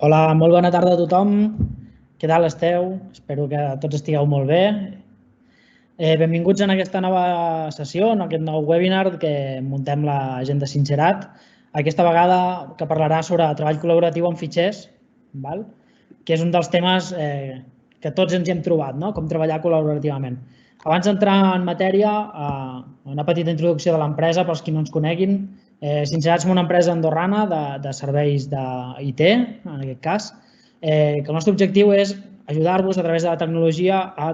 Hola, molt bona tarda a tothom. Què tal esteu? Espero que tots estigueu molt bé. Benvinguts en aquesta nova sessió, en aquest nou webinar que muntem la gent de Sincerat. Aquesta vegada que parlarà sobre treball col·laboratiu amb fitxers, que és un dels temes que tots ens hi hem trobat, com treballar col·laborativament. Abans d'entrar en matèria, una petita introducció de l'empresa per als qui no ens coneguin. Sincerat som una empresa andorrana de serveis d'IT, en aquest cas, que el nostre objectiu és ajudar-vos a través de la tecnologia a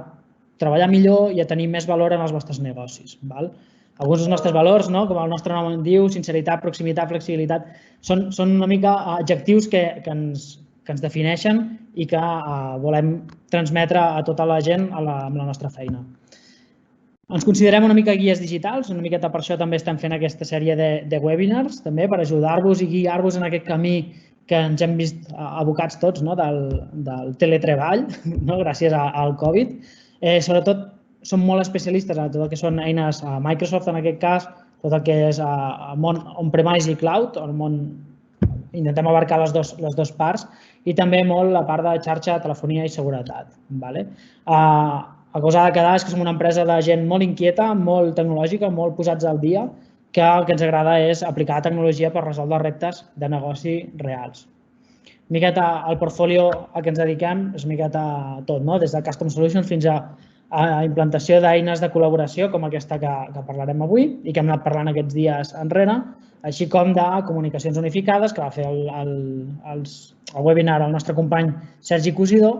treballar millor i a tenir més valor en els vostres negocis. Alguns dels nostres valors, com el nostre nom en diu, sinceritat, proximitat, flexibilitat, són una mica adjectius que ens defineixen i que volem transmetre a tota la gent amb la nostra feina. Ens considerem una mica guies digitals, una miqueta per això també estem fent aquesta sèrie de webinars, també per ajudar-vos i guiar-vos en aquest camí que ens hem vist abocats tots del teletreball, gràcies al Covid. Sobretot som molt especialistes en tot el que són eines a Microsoft, en aquest cas, tot el que és món on-premise i cloud, intentem abarcar les dues parts, i també molt la part de xarxa, telefonia i seguretat. La cosa ha de quedar és que som una empresa de gent molt inquieta, molt tecnològica, molt posats al dia, que el que ens agrada és aplicar la tecnologia per resoldre reptes de negoci reals. Una miqueta el portfolio a què ens dediquem és una miqueta tot, des de Custom Solutions fins a implantació d'eines de col·laboració com aquesta que parlarem avui i que hem anat parlant aquests dies enrere, així com de comunicacions unificades, que va fer el webinar el nostre company Sergi Cosidó,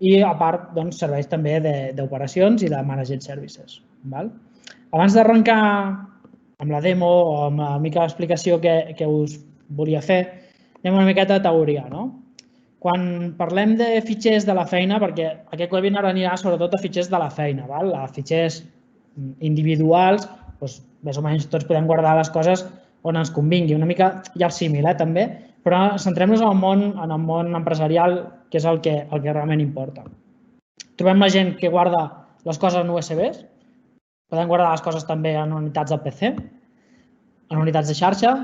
i a part serveis també d'operacions i de managed services. Abans d'arrencar amb la demo o amb la mica l'explicació que us volia fer, anem una miqueta de teoria. Quan parlem de fitxers de la feina, perquè aquest webinar anirà sobretot a fitxers de la feina, a fitxers individuals, més o menys tots podem guardar les coses on ens convingui. Una mica hi ha el símil també, però centrem-nos en el món empresarial, que és el que realment importa. Trobem la gent que guarda les coses en USBs, podem guardar les coses també en unitats del PC, en unitats de xarxa,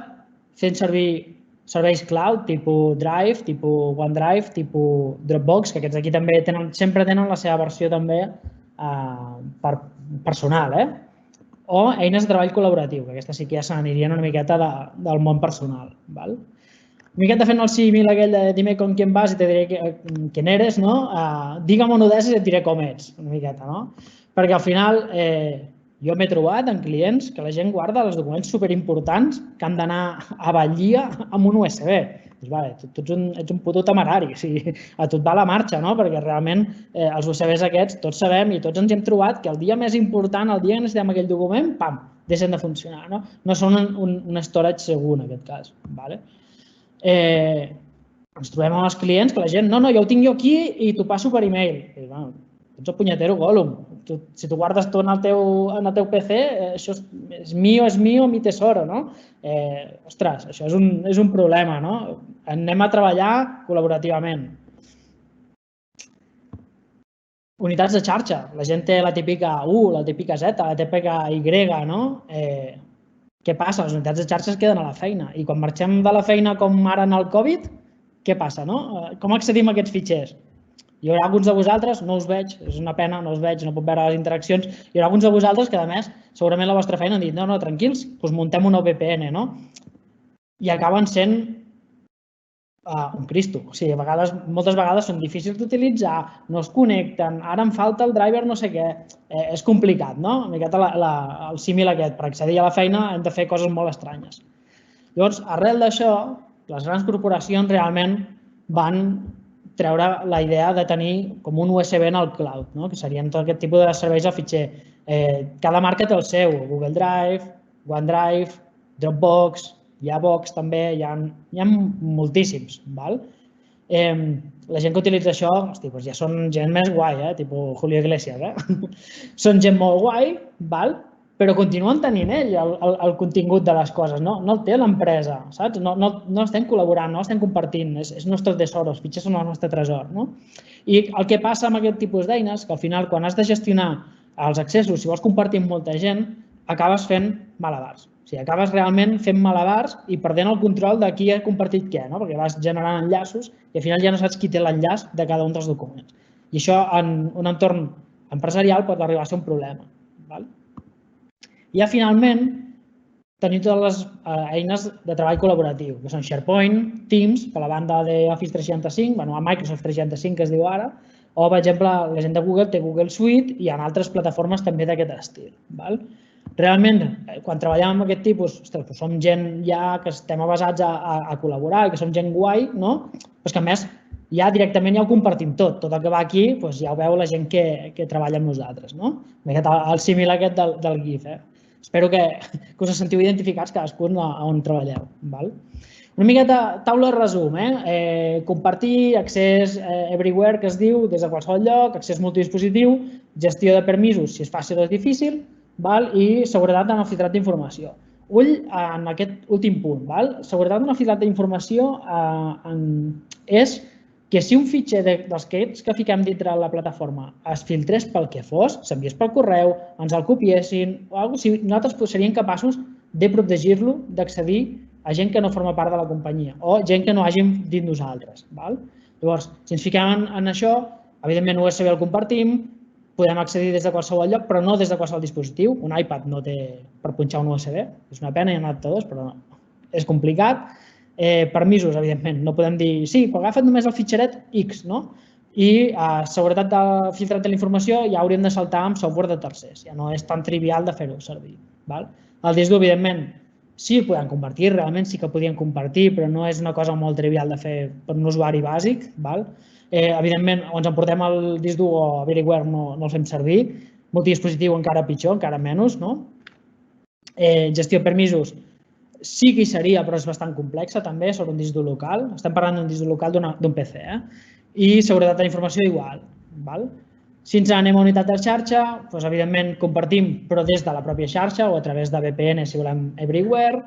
fent servir serveis cloud, tipus Drive, tipus OneDrive, tipus Dropbox, que aquests aquí també sempre tenen la seva versió també personal, o eines de treball col·laboratiu, que aquestes sí que ja se n'anirien una miqueta del món personal. Una miqueta fent el símil aquell de dime con quién vas i te diré quién eres, digue'm on ho deses i et diré com ets, una miqueta, perquè al final jo m'he trobat en clients que la gent guarda els documents superimportants que han d'anar a Batllia amb un USB. Tu ets un puto temerari, a tu et va la marxa, perquè realment els USBs aquests tots sabem i tots ens hem trobat que el dia més important, el dia que necessitem aquell document, pam, deixen de funcionar. No són un storage segur en aquest cas. Ens trobem amb els clients que la gent, no, jo ho tinc jo aquí i t'ho passo per e-mail. Ets el punyetero Gollum. Si tu guardes tot en el teu PC, això és mío, mi tesoro. Ostres, això és un problema. Anem a treballar col·laborativament. Unitats de xarxa. La gent té la típica U, la típica Z, la típica Y. Què passa? Les unitats de xarxa es queden a la feina i quan marxem de la feina com ara en el Covid, què passa? Com accedim a aquests fitxers? Hi haurà alguns de vosaltres, no us veig, és una pena, no us veig, no puc veure les interaccions, hi haurà alguns de vosaltres que a més segurament la vostra feina han dit no, tranquils, doncs muntem una VPN, i acaben sent un cristo. Moltes vegades són difícils d'utilitzar, no es connecten, ara em falta el driver no sé què, és complicat, una miqueta el símil aquest, per accedir a la feina hem de fer coses molt estranyes. Llavors, arrel d'això, les grans corporacions realment van treure la idea de tenir com un USB en el cloud, que serien tot aquest tipus de serveis al fitxer. Cada marca té el seu, Google Drive, OneDrive, Dropbox, Box també, hi ha moltíssims. La gent que utilitza això ja són gent més guai, tipus Julio Iglesias. Són gent molt guai, però continuen tenint ell el contingut de les coses, no el té l'empresa, saps? No estem col·laborant, no estem compartint, és nostre tesoro, els fitxers són el nostre tresor. I el que passa amb aquest tipus d'eines, que al final quan has de gestionar els accessos, si vols compartir amb molta gent, acabes fent malabars. sigui, acabes realment fent malabars i perdent el control de qui ha compartit què, perquè vas generant enllaços i al final ja no saps qui té l'enllaç de cada un dels documents. I això en un entorn empresarial pot arribar a ser un problema. I ja finalment tenim totes les eines de treball col·laboratiu, que són SharePoint, Teams, per la banda d'Office 365, a Microsoft 365 que es diu ara, o, per exemple, la gent de Google té Google Suite i hi ha altres plataformes també d'aquest estil. Realment, quan treballem amb aquest tipus, som gent ja que estem avasats a col·laborar i que som gent guai, però que a més ja directament ja ho compartim tot. Tot el que va aquí ja ho veu la gent que treballa amb nosaltres. El símil aquest del GIF. Espero que us sentiu identificats cadascun on treballeu. Una miqueta taula de resum. Compartir, accés everywhere, que es diu, des de qualsevol lloc, accés multidispositiu, gestió de permisos, si és fàcil o és difícil, i seguretat en el filtrat d'informació. Ull en aquest últim punt. Seguretat en el filtrat d'informació és que si un fitxer dels que fiquem dintre la plataforma es filtrés pel que fos, s'enviés pel correu, ens el copiessin o alguna cosa, nosaltres seríem capaços de protegir-lo d'accedir a gent que no forma part de la companyia o gent que no hàgim dit nosaltres. Llavors, si ens fiquem en això, evidentment USB el compartim, podem accedir des de qualsevol lloc, però no des de qualsevol dispositiu. Un iPad no té per punxar un USB, és una pena, hi ha adaptadors, però és complicat. Permisos, evidentment, no podem dir sí, però agafa't només el fitxeret X, i seguretat del filtrat de la informació ja hauríem de saltar amb software de tercers, ja no és tan trivial de fer-ho servir. El disc dur, evidentment, sí, el podem compartir, realment sí que podíem compartir, però no és una cosa molt trivial de fer per un usuari bàsic. Evidentment, o ens emportem el disc dur o Everywhere no el fem servir, multidispositiu encara pitjor, encara menys. Gestió de permisos sí que hi seria, però és bastant complexa també, sobre un disc dur local. Estem parlant d'un disc dur local d'un PC. I seguretat de la informació igual. Si ens anem a unitat de xarxa, evidentment compartim, però des de la pròpia xarxa o a través de VPN si volem Everywhere.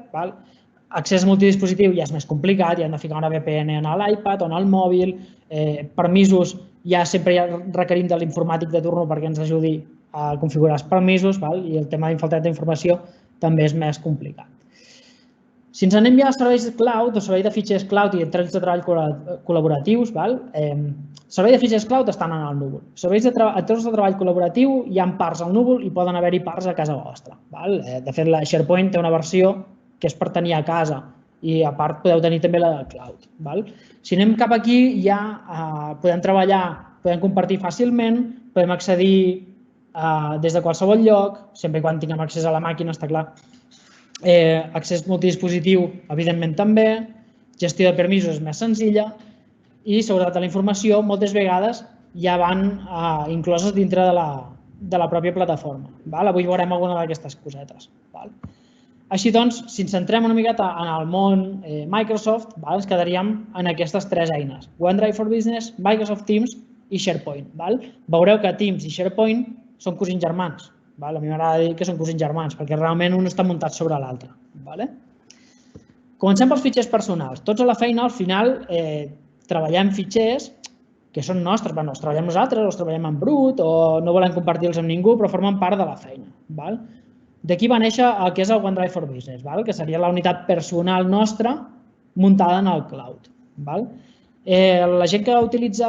Accés multidispositiu ja és més complicat, ja hem de ficar una VPN en l'iPad o en el mòbil. Permisos ja sempre requerim de l'informàtic de turno perquè ens ajudi a configurar els permisos i el tema d'infiltrat d'informació també és més complicat. Si ens anem ja a serveis cloud o servei de fitxers cloud i entrecs de treball col·laboratius, servei de fitxers cloud estan en el núvol. Serveis de treball col·laboratiu hi ha parts al núvol i poden haver-hi parts a casa vostra. De fet, la SharePoint té una versió que és per tenir a casa i a part podeu tenir també la de cloud. Si anem cap aquí ja podem treballar, podem compartir fàcilment, podem accedir des de qualsevol lloc, sempre que tinguem accés a la màquina, està clar. Accés multidispositiu, evidentment també, gestió de permisos és més senzilla i seguretat de la informació moltes vegades ja van incloses dintre de la pròpia plataforma. Avui veurem alguna d'aquestes cosetes. Així doncs, si ens centrem una miqueta en el món Microsoft, ens quedaríem en aquestes tres eines: OneDrive for Business, Microsoft Teams i SharePoint. Veureu que Teams i SharePoint són cosins germans. A mi m'agrada dir que són cosins germans, perquè realment un està muntat sobre l'altre. Comencem pels fitxers personals. Tots a la feina, al final, treballem fitxers que són nostres. Els treballem nosaltres, els treballem en brut, o no volem compartir-los amb ningú, però formen part de la feina. D'aquí va néixer el que és el OneDrive for Business, que seria la unitat personal nostra muntada en el cloud. La gent que utilitza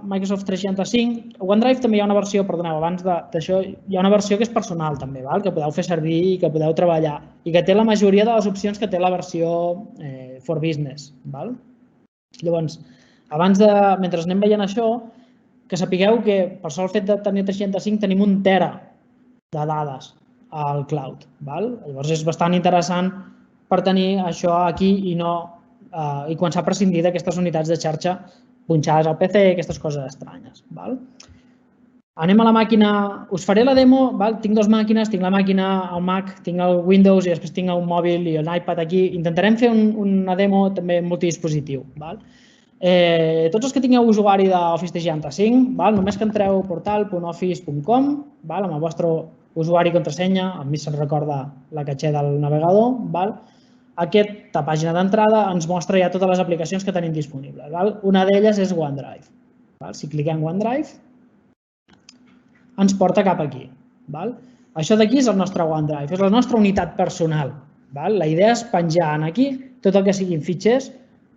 Microsoft 365, OneDrive també hi ha una versió, perdoneu, abans d'això, hi ha una versió que és personal també, que podeu fer servir i que podeu treballar i que té la majoria de les opcions que té la versió for Business. Llavors, mentre anem veient això, que sapigueu que per sol fet de tenir 365 tenim 1 tera de dades al cloud. Llavors és bastant interessant per tenir això aquí i començar a prescindir d'aquestes unitats de xarxa punxades al PC, aquestes coses estranyes. Anem a la màquina, us faré la demo, tinc dues màquines, tinc la màquina al Mac, tinc el Windows i després tinc un mòbil i l'iPad aquí. Intentarem fer una demo també multidispositiu. Tots els que tingueu usuari d'Office 365, només que entreu portal.office.com amb el vostre usuari i contrasenya, a mi se'n recorda la caché del navegador. Aquesta pàgina d'entrada ens mostra ja totes les aplicacions que tenim disponibles. Una d'elles és OneDrive. Si cliquem OneDrive, ens porta cap aquí. Això d'aquí és el nostre OneDrive, és la nostra unitat personal. La idea és penjar aquí tot el que siguin fitxers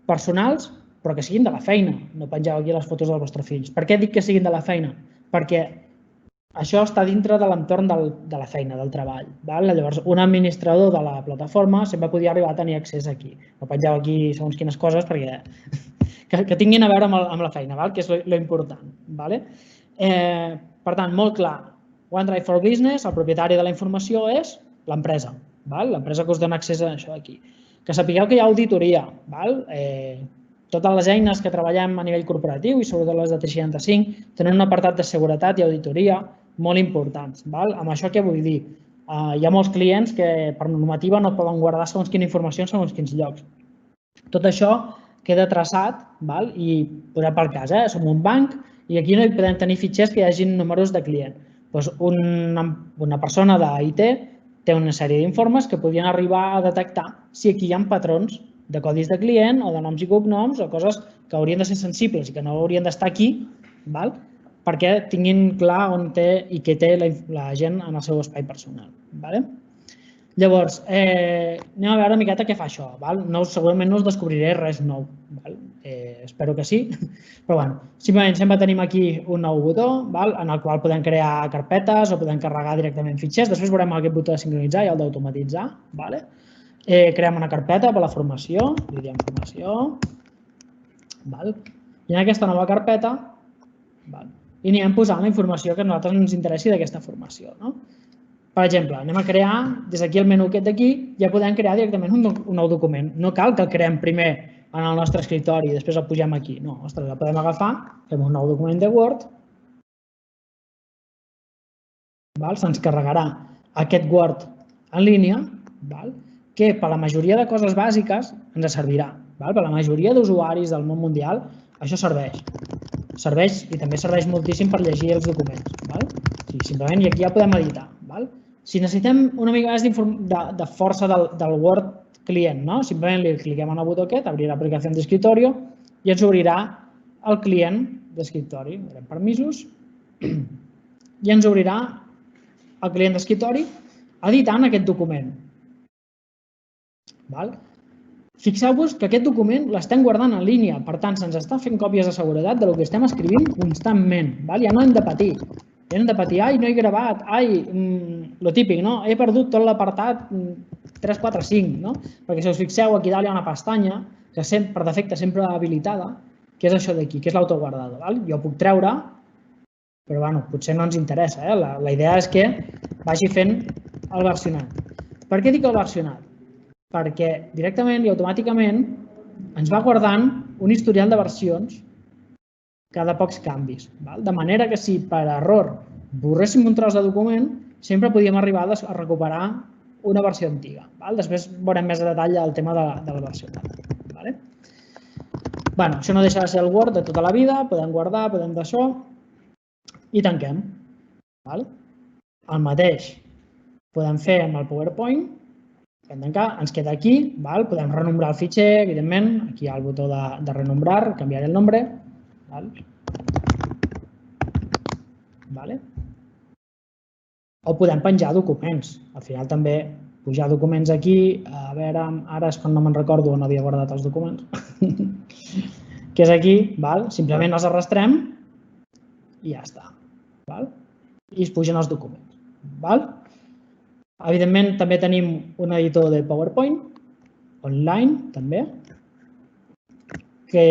personals, però que siguin de la feina. No pengeu aquí les fotos dels vostres fills. Per què dic que siguin de la feina? Perquè això està dintre de l'entorn de la feina, del treball. Llavors, un administrador de la plataforma sempre podia arribar a tenir accés aquí. No pengeu aquí segons quines coses perquè que tinguin a veure amb la feina, que és lo important. Per tant, molt clar, OneDrive for Business, el propietari de la informació és l'empresa, l'empresa que us dona accés a això aquí. Que sapigueu que hi ha auditoria. Totes les eines que treballem a nivell corporatiu i sobretot les de 365 tenen un apartat de seguretat i auditoria molt importants. Amb això què vull dir? Hi ha molts clients que per normativa no poden guardar segons quina informació en segons quins llocs. Tot això queda traçat i posat per cas. Som un banc i aquí no hi podem tenir fitxers que hi hagin números de client. Una persona d'IT té una sèrie d'informes que podien arribar a detectar si aquí hi ha patrons de codis de client o de noms i cognoms o coses que haurien de ser sensibles i que no haurien d'estar aquí perquè tinguin clar on té i què té la gent en el seu espai personal. Llavors, anem a veure una miqueta què fa això. Segurament no us descobriré res nou. Espero que sí. Però bé, simplement sempre tenim aquí un nou botó en el qual podem crear carpetes o podem carregar directament fitxers. Després veurem aquest botó de sincronitzar i el d'automatitzar. Creem una carpeta per la formació. Li diem formació. I en aquesta nova carpeta i anirem posant la informació que a nosaltres ens interessi d'aquesta formació. Per exemple, anem a crear, des d'aquí el menú aquest d'aquí, ja podem crear directament un nou document. No cal que el creem primer en el nostre escritori i després el pugem aquí. No, ostres, la podem agafar, fem un nou document de Word, se'ns carregarà aquest Word en línia, que per la majoria de coses bàsiques ens servirà. Per la majoria d'usuaris del món mundial això serveix. Serveix i també serveix moltíssim per llegir els documents. Simplement, i aquí ja podem editar. Si necessitem una mica més de força del Word client, simplement li cliquem en el botó aquest, obrirà l'aplicació d'escriptori i ens obrirà el client d'escriptori. Donarem permisos i ens obrirà el client d'escriptori editant aquest document. Fixeu-vos que aquest document l'estem guardant en línia, per tant, se'ns està fent còpies de seguretat del que estem escrivint constantment. Ja no hem de patir. Ja no hem de patir, ai, no he gravat, ai, lo típic, he perdut tot l'apartat 3, 4, 5, perquè si us fixeu, aquí dalt hi ha una pestanya que per defecte sempre habilitada, que és això d'aquí, que és l'autoguardador. Jo ho puc treure, però potser no ens interessa. La idea és que vagi fent el versionat. Per què dic el versionat? Perquè directament i automàticament ens va guardant un historial de versions cada pocs canvis. De manera que si per error borréssim un tros de document, sempre podíem arribar a recuperar una versió antiga. Després veurem més a detall el tema del versionat. Això no deixa de ser el Word de tota la vida, podem guardar, podem d'això i tanquem. El mateix podem fer amb el PowerPoint. Ens queda aquí, podem renombrar el fitxer, evidentment, aquí hi ha el botó de renombrar, canviar el nombre. O podem penjar documents. Al final també pujar documents aquí, a veure, ara és quan no me'n recordo on havia guardat els documents, que és aquí, simplement els arrastrem i ja està. I es pugen els documents. Evidentment, també tenim un editor de PowerPoint, online, també, que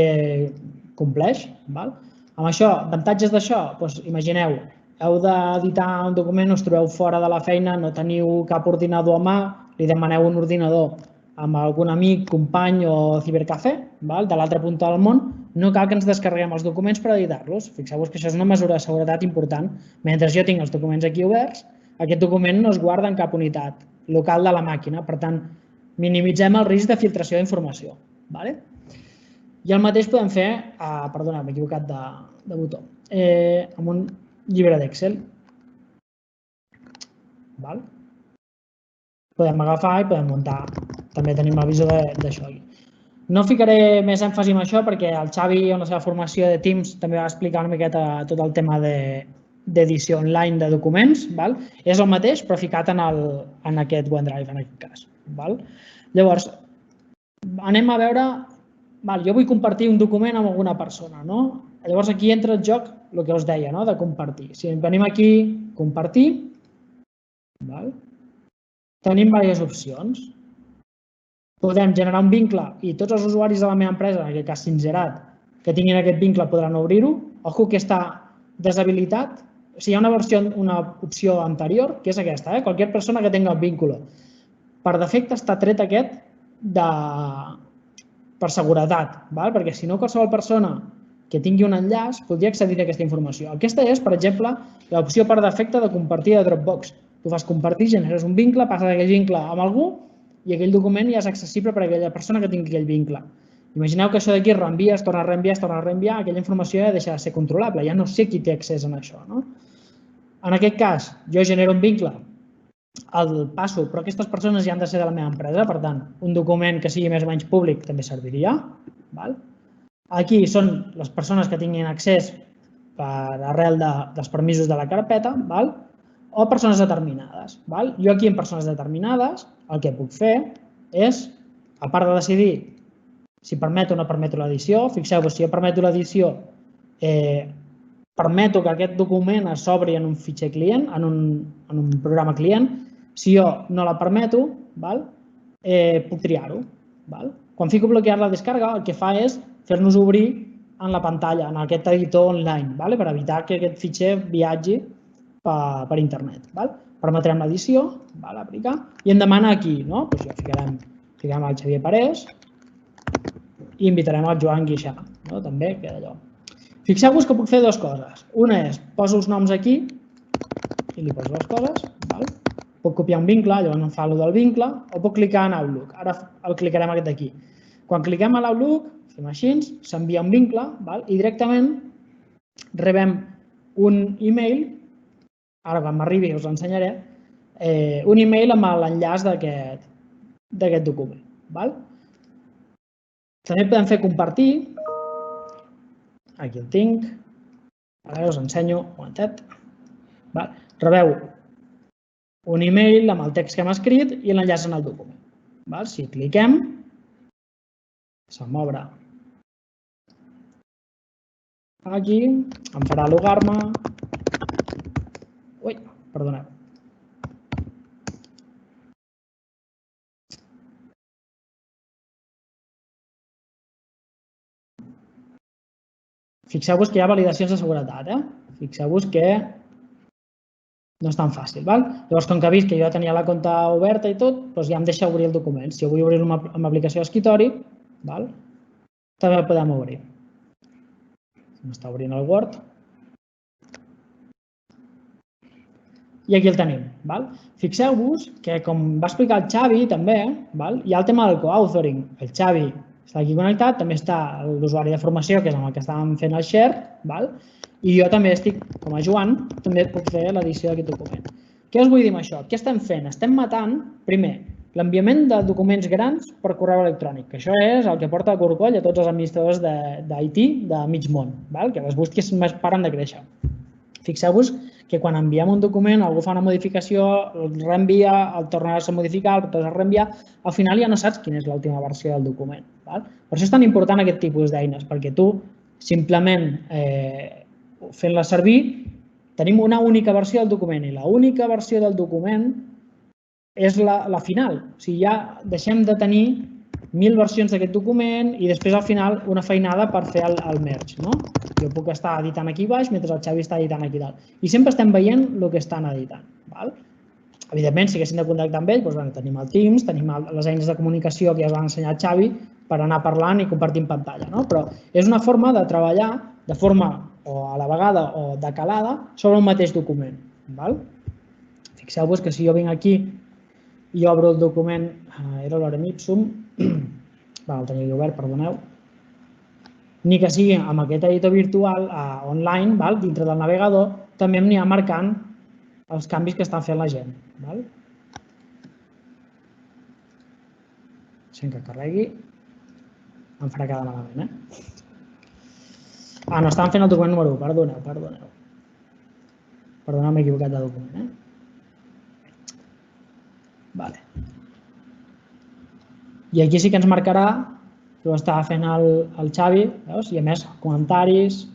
compleix. Amb això, avantatges d'això, imagineu, heu d'editar un document, us trobeu fora de la feina, no teniu cap ordinador a mà, li demaneu un ordinador amb algun amic, company o cibercafè de l'altra punta del món, no cal que ens descarreguem els documents per editar-los. Fixeu-vos que això és una mesura de seguretat important. Mentre jo tinc els documents aquí oberts, aquest document no es guarda en cap unitat local de la màquina, per tant, minimitzem el risc de filtració d'informació. I el mateix podem fer, perdona, m'he equivocat de botó, amb un llibre d'Excel. Podem agafar i podem muntar. També tenim el visor d'això. No ficaré més èmfasi en això perquè el Xavi, en la seva formació de Teams, també va explicar una miqueta tot el tema de d'edició online de documents, és el mateix però ficat en aquest OneDrive, en aquest cas. Llavors, anem a veure, jo vull compartir un document amb alguna persona. Llavors aquí entra el joc el que us deia, de compartir. Si venim aquí, compartir, tenim diverses opcions. Podem generar un vincle i tots els usuaris de la meva empresa, en aquest cas Sincerat, que tinguin aquest vincle podran obrir-ho. Ojo que està deshabilitat. Hi ha una opció anterior, que és aquesta, qualsevol persona que tingui el vincle. Per defecte està tret aquest per seguretat, perquè si no qualsevol persona que tingui un enllaç podria accedir a aquesta informació. Aquesta és, per exemple, l'opció per defecte de compartir de Dropbox. Tu fas compartir, generes un vincle, passes aquell vincle amb algú i aquell document ja és accessible per a aquella persona que tingui aquell vincle. Imagineu que això d'aquí es reenvia, es torna a reenviar, aquella informació ja deixa de ser controlable, ja no sé qui té accés a això. En aquest cas, jo genero un vincle, el passo, però aquestes persones ja han de ser de la meva empresa, per tant, un document que sigui més o menys públic també serviria. Aquí són les persones que tinguin accés per arrel dels permisos de la carpeta, o persones determinades. Jo aquí en persones determinades el que puc fer és, a part de decidir si permeto o no permeto l'edició, fixeu-vos, si jo permeto l'edició, permeto que aquest document s'obri en un fitxer client, en un programa client. Si jo no la permeto, puc triar-ho. Quan fico bloquear la descàrrega, el que fa és fer-nos obrir en la pantalla, en aquest editor online, per evitar que aquest fitxer viatgi per internet. Permetrem l'edició, aplicar, i em demana aquí, jo ficarem el Xavier Parés i invitarem el Joan Guixà, també queda allò. Fixeu-vos que puc fer dues coses. Una és, poso els noms aquí i li poso les coses, puc copiar un vincle, llavors em fa allò del vincle, o puc clicar en Outlook, ara el clicarem aquest d'aquí. Quan cliquem a l'Outlook, fem així, s'envia un vincle i directament rebem un e-mail, ara quan m'arribi us l'ensenyaré, un e-mail amb l'enllaç d'aquest document. També podem fer compartir, aquí el tinc, ara us ensenyo un momentet. Rebeu un e-mail amb el text que hem escrit i l'enllaç en el document. Si cliquem, se'm obre aquí, em farà logar-me. Ui, perdoneu. Fixeu-vos que hi ha validacions de seguretat. Fixeu-vos que no és tan fàcil. Llavors, com que ha vist que jo tenia la compte oberta i tot, ja em deixa obrir el document. Si jo vull obrir-lo amb aplicació d'escriptori, també el podem obrir. M'està obrint el Word. I aquí el tenim. Fixeu-vos que, com va explicar el Xavi, també hi ha el tema del co-authoring. El Xavi està aquí connectat, també està l'usuari de formació, que és amb el que estàvem fent el share, i jo també estic, com a Joan, també puc fer l'edició d'aquest document. Què us vull dir amb això? Què estem fent? Estem matant, primer, l'enviament de documents grans per correu electrònic, que això és el que porta a corcoll a tots els administradors d'IT de mig món, que les bústies paren de créixer. Fixeu-vos que quan enviem un document, algú fa una modificació, el reenvia, el torna a modificar, el torna a reenviar, al final ja no saps quina és l'última versió del document. Per això és tan important aquest tipus d'eines, perquè tu, simplement fent-la servir, tenim una única versió del document i l'única versió del document és la final. O sigui, ja deixem de tenir 1000 versions d'aquest document i després al final una feinada per fer el merge. Jo puc estar editant aquí baix mentre el Xavi està editant aquí dalt. I sempre estem veient el que estan editant. Evidentment, si haguéssim de contactar amb ell, tenim el Teams, tenim les eines de comunicació que ja us va ensenyar el Xavi per anar parlant i compartint pantalla. Però és una forma de treballar de forma o a la vegada o de calada sobre un mateix document. Fixeu-vos que si jo vinc aquí i obro el document, era l'Orem Ipsum, el tenia aquí obert, perdoneu, ni que sigui amb aquest editor virtual online, dintre del navegador, també em anirà marcant els canvis que està fent la gent. Deixem que carregui. Em farà quedar malament, no, estàvem fent el document número 1, perdoneu. Perdona, m'he equivocat de document. Vale. I aquí sí que ens marcarà que ho estava fent el Xavi, veus? I a més, comentaris.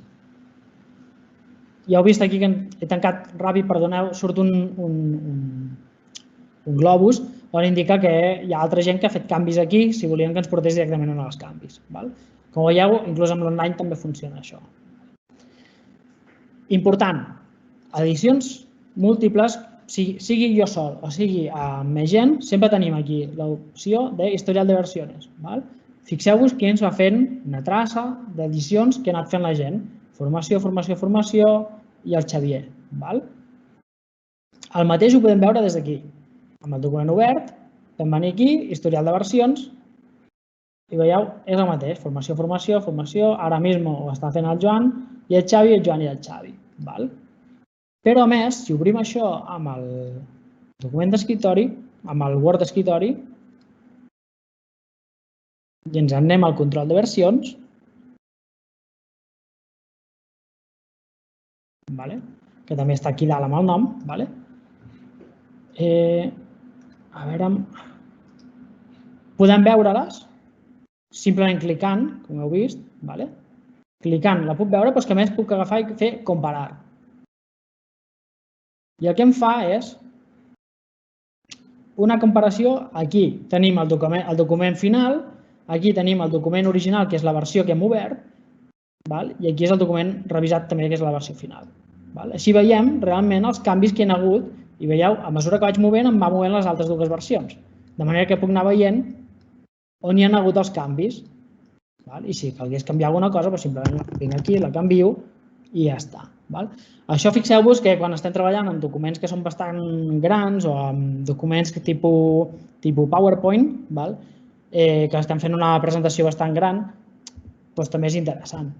Ja heu vist aquí que he tancat ràpid, perdoneu, surt un globus on indica que hi ha altra gent que ha fet canvis aquí si volien que ens portés directament en els canvis. Com veieu, inclús amb l'online també funciona això. Important, edicions múltiples, sigui jo sol o sigui amb més gent, sempre tenim aquí l'opció d'historial de versions. Fixeu-vos qui ens va fent una traça d'edicions que ha anat fent la gent. Formació, formació, formació i el Xavier. El mateix ho podem veure des d'aquí. Amb el document obert, vam venir aquí, historial de versions, i veieu, és el mateix, formació, formació, formació, ara mismo ho està fent el Joan i el Xavi, el Joan i el Xavi. Però a més, si obrim això amb el document d'escriptori, amb el Word d'escriptori, i ens anem al control de versions, que també està aquí dalt amb el nom, a veure, podem veure-les simplement clicant, com heu vist, clicant la puc veure, però que a més puc agafar i fer comparar. I el que em fa és una comparació. Aquí tenim el document final, aquí tenim el document original, que és la versió que hem obert, i aquí és el document revisat també, que és la versió final. Així veiem realment els canvis que hi ha hagut i veieu, a mesura que vaig movent, em va movent les altres dues versions. De manera que puc anar veient on hi ha hagut els canvis. I si calgués canviar alguna cosa, simplement vinc aquí, la canvio i ja està. Això fixeu-vos que quan estem treballant amb documents que són bastant grans o amb documents tipus PowerPoint, que estem fent una presentació bastant gran, també és interessant.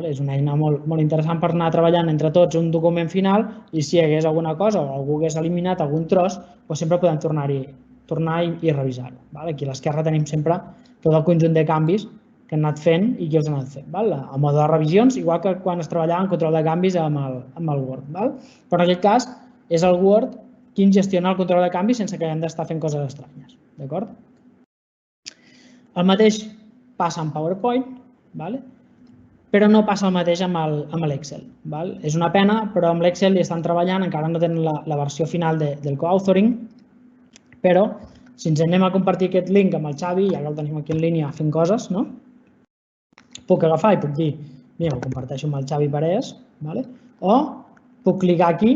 És una eina molt interessant per anar treballant entre tots un document final i si hi hagués alguna cosa o algú hagués eliminat algun tros, sempre podem tornar i revisar-ho. Aquí a l'esquerra tenim sempre tot el conjunt de canvis que han anat fent i qui els han anat fent. A mode de revisions, igual que quan es treballava en control de canvis amb el Word. Però en aquest cas és el Word qui gestiona el control de canvis sense que haguem d'estar fent coses estranyes. El mateix passa amb PowerPoint, però no passa el mateix amb l'Excel. És una pena, però amb l'Excel hi estan treballant, encara no tenen la versió final del co-authoring, però si ens anem a compartir aquest link amb el Xavi, ja que el tenim aquí en línia fent coses, puc agafar i puc dir, mira, ho comparteixo amb el Xavi Parés, o puc clicar aquí,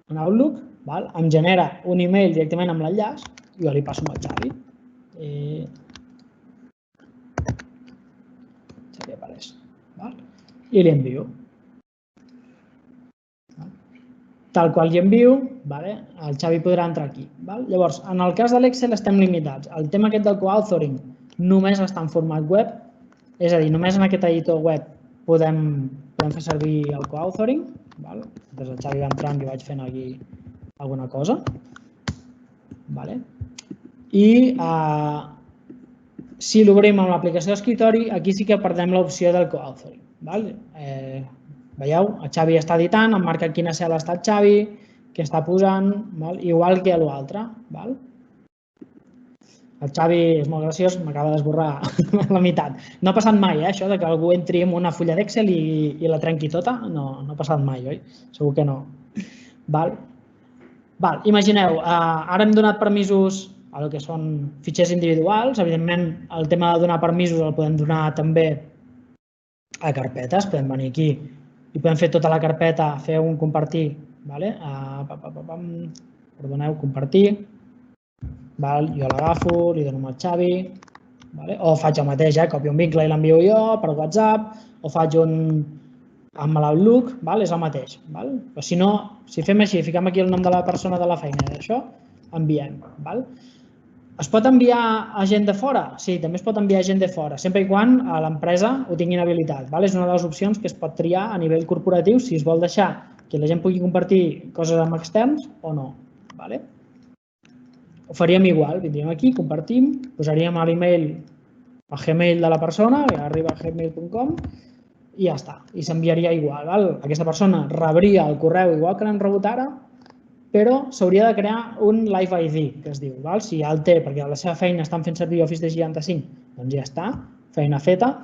en Outlook, em genera un email directament amb l'enllaç i jo li passo amb el Xavi. Xavi Parés. I li envio. Tal qual li envio, el Xavi podrà entrar aquí. Llavors, en el cas de l'Excel estem limitats. El tema aquest del co-authoring només està en format web, és a dir, només en aquest editor web podem fer servir el co-authoring. Des del Xavi va entrant i vaig fent aquí alguna cosa. I si l'obrim amb l'aplicació d'escriptori, aquí sí que perdem l'opció del co-authoring. Veieu? El Xavi està editant, em marca quina cel·la està el Xavi, què està posant, igual que l'altre. El Xavi és molt graciós, m'acaba d'esborrar la meitat. No ha passat mai, això, que algú entri en una fulla d'Excel i la trenqui tota. No ha passat mai, oi? Segur que no. Imagineu, ara hem donat permisos a el que són fitxers individuals. Evidentment, el tema de donar permisos el podem donar també a carpetes. Podem venir aquí i podem fer tota la carpeta, fer un compartir. Perdoneu, compartir. Jo l'agafo, li dono al Xavi, o faig el mateix, copio un vincle i l'envio jo per WhatsApp, o faig un amb l'Outlook, és el mateix. Però si no, si fem així, fiquem aquí el nom de la persona de la feina i això, enviem. Es pot enviar a gent de fora? Sí, també es pot enviar a gent de fora, sempre i quan a l'empresa ho tinguin habilitat. És una de les opcions que es pot triar a nivell corporatiu si es vol deixar que la gent pugui compartir coses amb externs o no. Ho faríem igual, vindríem aquí, compartim, posaríem l'email, el Gmail de la persona, arriba a gmail.com i ja està, i s'enviaria igual. Aquesta persona rebria el correu igual que l'hem rebut ara, però s'hauria de crear un Live ID, que es diu. Si ja el té, perquè a la seva feina estan fent servir Office 365, doncs ja està, feina feta.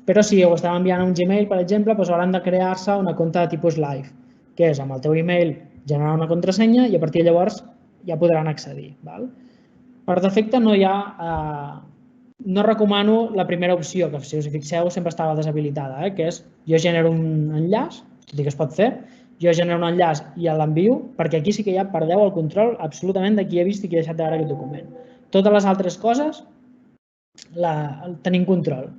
Però si ho estem enviant a un Gmail, per exemple, doncs hauran de crear-se una compte de tipus Live, que és amb el teu email generar una contrasenya i a partir de llavors ja podran accedir. Per defecte no hi ha... No recomano la primera opció, que si us hi fixeu sempre estava deshabilitada, que és jo genero un enllaç, tot i que es pot fer, jo genero un enllaç i l'envio, perquè aquí sí que ja perdeu el control absolutament de qui ha vist i qui ha deixat de veure aquest document. Totes les altres coses tenim control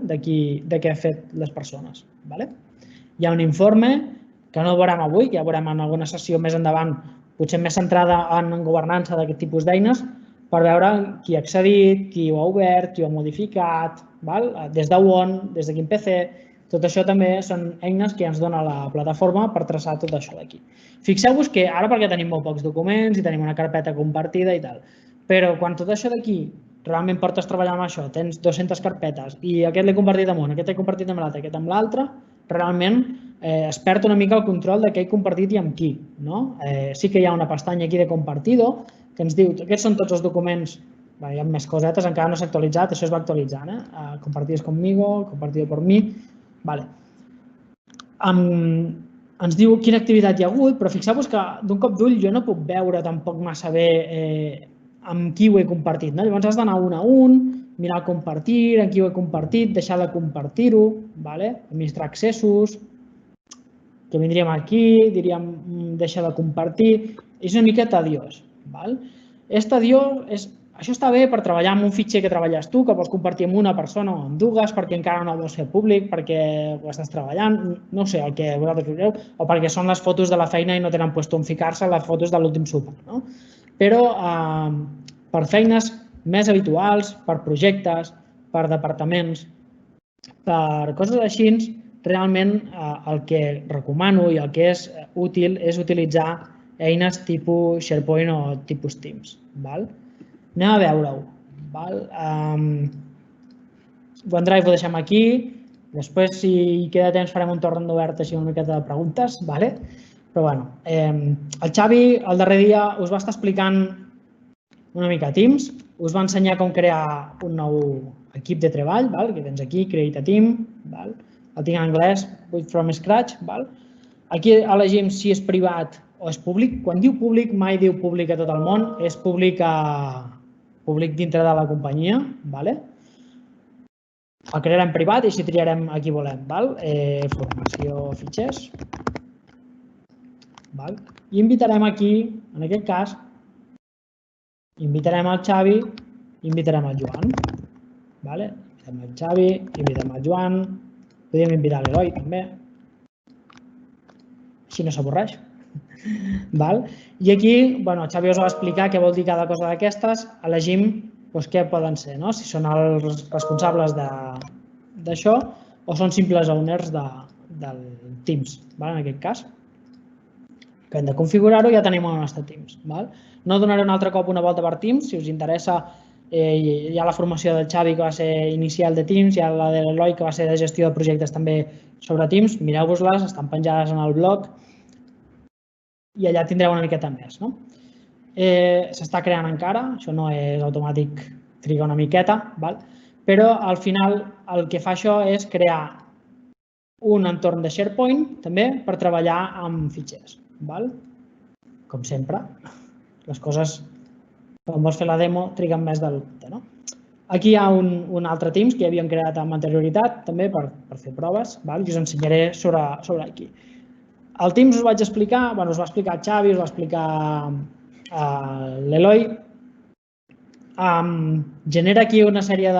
de què han fet les persones. Hi ha un informe que no veurem avui, que ja veurem en alguna sessió més endavant, potser més centrada en governança d'aquest tipus d'eines, per veure qui ha accedit, qui ho ha obert, qui ho ha modificat, des d'on, des de quin PC. Tot això també són eines que ens dona la plataforma per traçar tot això d'aquí. Fixeu-vos que ara perquè tenim molt pocs documents i tenim una carpeta compartida i tal, però quan tot això d'aquí realment portes treballant amb això, tens 200 carpetes i aquest l'he compartit amb un, aquest l'he compartit amb l'altre, aquest amb l'altre, realment es perd una mica el control de què he compartit i amb qui. Sí que hi ha una pestanya aquí de compartido que ens diu, aquests són tots els documents, hi ha més cosetes, encara no s'ha actualitzat, això es va actualitzant, compartides conmigo, compartido por mi. Ens diu quina activitat hi ha hagut, però fixeu-vos que d'un cop d'ull jo no puc veure tampoc massa bé amb qui ho he compartit. Llavors has d'anar un a un, mirar el compartir, amb qui ho he compartit, deixar de compartir-ho, administrar accessos, que vindríem aquí, diríem deixar de compartir, és una mica tediós. És tediós, això està bé per treballar amb un fitxer que treballes tu, que vols compartir amb una persona o amb dues, perquè encara no ho vols fer públic, perquè ho estàs treballant, no sé, el que vosaltres creieu, o perquè són les fotos de la feina i no tenen lloc on ficar-se les fotos de l'últim sopar. Però per feines més habituals, per projectes, per departaments, per coses així, realment el que recomano i el que és útil és utilitzar eines tipus SharePoint o tipus Teams. Anem a veure-ho. OneDrive ho deixem aquí. Després, si queda temps, farem un torn obert així una miqueta de preguntes. Però bueno, el Xavi el darrer dia us va estar explicant una mica Teams. Us va ensenyar com crear un nou equip de treball, que tens aquí, Create a Team. El tinc en anglès, Build from Scratch. Aquí elegim si és privat o és públic. Quan diu públic, mai diu públic a tot el món, és públic dintre de la companyia. El crearem privat i així triarem a qui volem. Formació fitxers. I invitarem aquí, en aquest cas, invitarem el Xavi i invitarem el Joan. Invitem el Xavi, invitem el Joan, podríem invitar l'Eloi també. Així no s'avorreix. I aquí, el Xavi us va explicar què vol dir cada cosa d'aquestes, elegim què poden ser, si són els responsables d'això o són simples owners del Teams, en aquest cas. Que hem de configurar-ho i ja tenim el nostre Teams. No donaré un altre cop una volta per Teams, si us interessa, hi ha la formació del Xavi que va ser inicial de Teams, hi ha la de l'Eloi que va ser de gestió de projectes també sobre Teams, mireu-vos-les, estan penjades en el blog i allà tindreu una miqueta més. S'està creant encara, això no és automàtic, triga una miqueta, però al final el que fa això és crear un entorn de SharePoint també per treballar amb fitxers. Com sempre, les coses, quan vols fer la demo, triguen més del compte. Aquí hi ha un altre Teams que havíem creat amb anterioritat també per fer proves i us ensenyaré sobre aquí. El Teams us vaig explicar, us va explicar el Xavi, us va explicar l'Eloi. Genera aquí una sèrie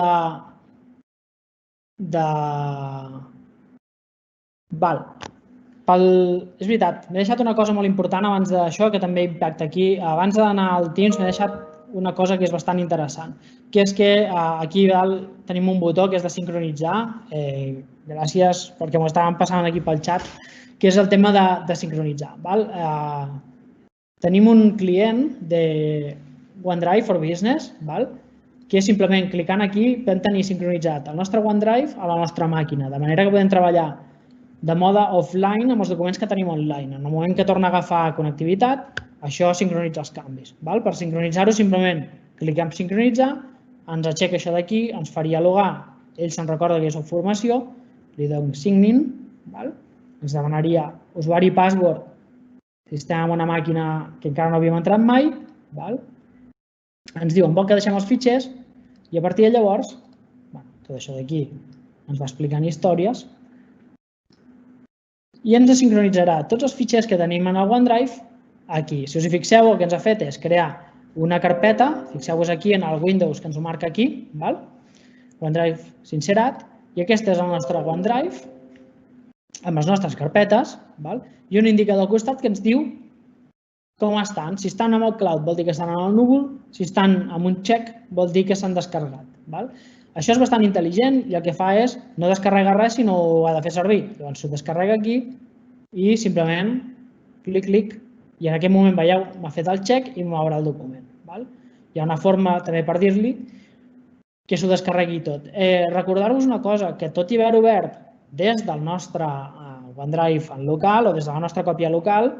És veritat, m'he deixat una cosa molt important abans d'això que també impacta aquí. Abans d'anar al Teams m'he deixat una cosa que és bastant interessant, que és que aquí dalt tenim un botó que és de sincronitzar. Gràcies perquè m'ho estaven passant aquí pel xat, que és el tema de sincronitzar. Tenim un client de OneDrive for Business, que és simplement clicant aquí podem tenir sincronitzat el nostre OneDrive a la nostra màquina, de manera que podem treballar de mode offline amb els documents que tenim online. En el moment que torna a agafar connectivitat, això sincronitza els canvis. Per sincronitzar-ho, simplement cliquem en sincronitzar, ens aixeca això d'aquí, ens faria logar, ell se'n recorda que és formació, li donem sign in, ens demanaria usuari i password si estem en una màquina que encara no havíem entrat mai, ens diuen vol que deixem els fitxers i a partir de llavors, tot això d'aquí ens va explicant històries i ens sincronitzarà tots els fitxers que tenim en el OneDrive aquí. Si us hi fixeu, el que ens ha fet és crear una carpeta, fixeu-vos aquí en el Windows que ens ho marca aquí, OneDrive sincerat, i aquest és el nostre OneDrive amb les nostres carpetes i un indicador al costat que ens diu com estan. Si estan amb el cloud vol dir que estan en el núvol, si estan amb un check vol dir que s'han descarregat. Això és bastant intel·ligent i el que fa és no descarregar res sinó ho ha de fer servir. Llavors s'ho descarrega aquí i simplement clic, clic i en aquest moment veieu m'ha fet el check i m'obre el document. Hi ha una forma també per dir-li que s'ho descarregui tot. Recordar-vos una cosa, que tot i haver obert des del nostre OneDrive en local o des de la nostra còpia local,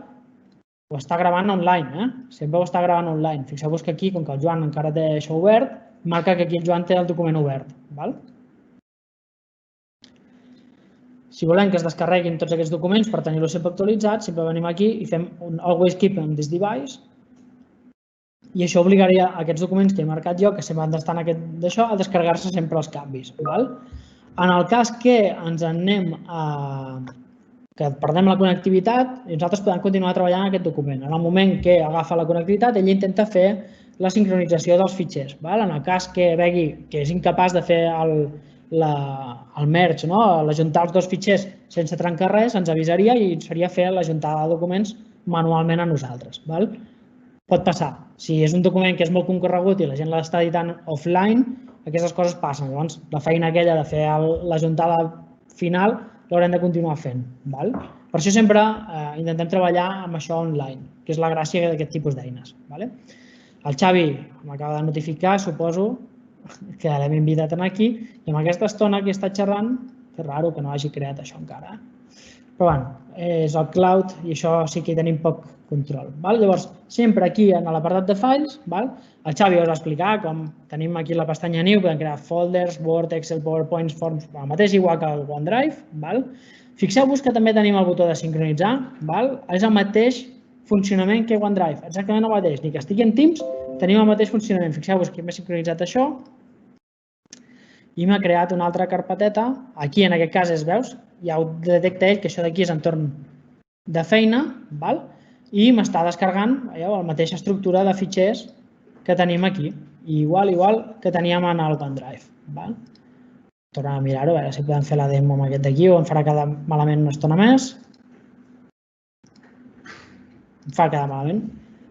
ho està gravant online, sempre ho està gravant online. Fixeu-vos que aquí, com que el Joan encara té això obert, marca que aquí el Joan té el document obert. Si volem que es descarreguin tots aquests documents per tenir-los sempre actualitzats, sempre venim aquí i fem un always keep on this device i això obligaria aquests documents que he marcat jo, que sempre han d'estar en aquest d'això, a descarregar-se sempre els canvis. En el cas que ens anem que perdem la connectivitat, nosaltres podem continuar treballant en aquest document. En el moment que agafa la connectivitat, ell intenta fer la sincronització dels fitxers. En el cas que vegi que és incapaç de fer el merge, l'ajuntar els dos fitxers sense trencar res, ens avisaria i seria fer l'ajuntada de documents manualment a nosaltres. Pot passar. Si és un document que és molt concorregut i la gent l'està editant offline, aquestes coses passen. Llavors, la feina aquella de fer l'ajuntada final l'haurem de continuar fent. Per això sempre intentem treballar amb això online, que és la gràcia d'aquest tipus d'eines. El Xavi m'acaba de notificar, suposo, que l'hem invitat aquí i amb aquesta estona que està xerrant, és raro que no hagi creat això encara. Però bé, és el cloud i això sí que hi tenim poc control. Llavors, sempre aquí en l'apartat de files, el Xavi us va explicar com tenim aquí la pestanya New, podem crear folders, Word, Excel, PowerPoint, Forms, el mateix igual que el OneDrive. Fixeu-vos que també tenim el botó de sincronitzar, és el mateix funcionament que OneDrive, exactament el mateix, ni que estigui en Teams, tenim el mateix funcionament. Fixeu-vos que m'he sincronitzat això i m'ha creat una altra carpeteta. Aquí, en aquest cas, veus, ja ho detecta ell, que això d'aquí és entorn de feina, i m'està descarregant la mateixa estructura de fitxers que tenim aquí, igual que teníem en el OneDrive. Tornem a mirar-ho, a veure si podem fer la demo amb aquest d'aquí o em farà quedar malament una estona més. Em fa quedar malament.